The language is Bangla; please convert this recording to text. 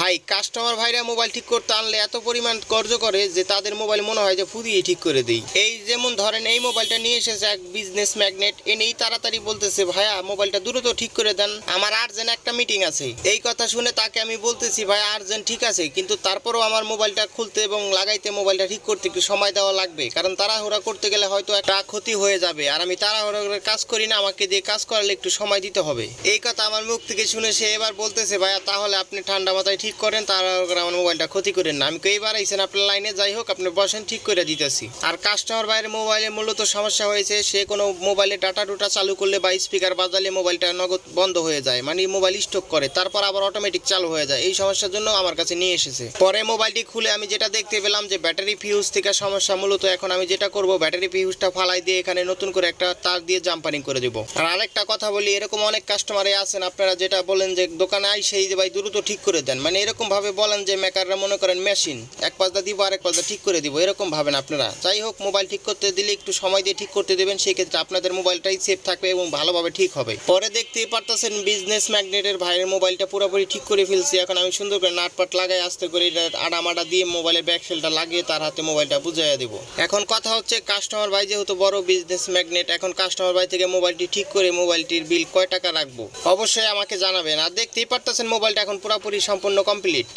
ভাই কাস্টমার ভাইরা মোবাইল ঠিক করতে আনলে এত পরিমাণ কর্জ করে যে তাদের মোবাইল মনে হয় যে ফুদিয়ে ঠিক করে দেই। এই যেমন ধরেন এই মোবাইলটা নিয়ে এসেছে এক বিজনেস ম্যাগনেট, এনেই তাড়াতাড়ি বলতেছে ভাইয়া মোবাইলটা দ্রুত ঠিক করে দেন, আমার আর্জেন্ট একটা মিটিং আছে। এই কথা শুনে তাকে আমি বলতেছি ভাই আর্জেন্ট ঠিক আছে, কিন্তু তারপরেও আমার মোবাইলটা খুলতে এবং লাগাইতে মোবাইলটা ঠিক করতে একটু সময় দেওয়া লাগবে, কারণ তাড়াহুড়া করতে গেলে হয়তো একটা ক্ষতি হয়ে যাবে, আর আমি তাড়াহুড়া করে কাজ করি না, আমাকে দিয়ে কাজ করালে একটু সময় দিতে হবে। এই কথা আমার মুখ থেকে শুনে সে এবার বলতেছে ভাইয়া তাহলে আপনি ঠান্ডা মাথায় ঠিক করেন, তাড়াহুড়া করে আমার মোবাইলটা ক্ষতি করেন না। আমি এইবার আইসেন আপনার লাইনে, যাই হোক আপনি বসেন, ঠিক করে দিতেছি। আর কাস্টমার ভাইয়ের মোবাইলে মূলত সমস্যা হয়েছে, সে কোনো মোবাইলে ডাটা ডুটা চালু করলে বা স্পিকার বাজালে মোবাইলটা নগদ বন্ধ হয়ে যায়, মানে মোবাইল স্টক করে, তারপর আবার অটোমেটিক চালু হয়ে যায়। এই সমস্যার জন্য আমার কাছে নিয়ে এসেছে। পরে মোবাইলটি খুলে আমি যেটা দেখতে পেলাম যে ব্যাটারি ফিউজ থেকে সমস্যা। মূলত এখন আমি যেটা করব, ব্যাটারি ফিউজটা ফালাই দিয়ে এখানে নতুন করে একটা তার দিয়ে জাম্পারিং করে দেবো। আর আরেকটা কথা বলি, এরকম অনেক কাস্টমারে আছেন আপনারা যেটা বলেন যে দোকানে আইসেই যে ভাই দ্রুত ঠিক করে দেন, মানে এরকম ভাবে বলেন যে মেকাররা মনে করেন মেশিন, এক পাশটা দিব আরেক পাশটা ঠিক করে দিব, এরকম ভাবেন আপনারা। যাই হোক মোবাইল ঠিক করতে দিলে একটু সময় দিয়ে ঠিক করতে দেবেন, সেই ক্ষেত্রে আপনাদের মোবাইলটাই সেফ থাকবে এবং ভালোভাবে ঠিক হবে। পরে দেখতেই পারতেছেন বিজনেস ম্যাগনেটের ভাইয়ের মোবাইলটা পুরোপুরি ঠিক করে ফেলছি। এখন আমি সুন্দর করে নাটপাট লাগাই আস্তে করে আডামাডা দিয়ে মোবাইলের ব্যাকসেলটা লাগিয়ে তার হাতে মোবাইলটা বুঝাইয়া দেবো। এখন কথা হচ্ছে কাস্টমার ভাই যেহেতু বড় বিজনেস ম্যাগনেট, এখন কাস্টমার ভাই থেকে মোবাইলটি ঠিক করে মোবাইলটির বিল কয় টাকা রাখবো অবশ্যই আমাকে জানাবেন। আর দেখতেই পারতেছেন মোবাইলটা এখন পুরোপুরি সম্পূর্ণ কমপ্লিট।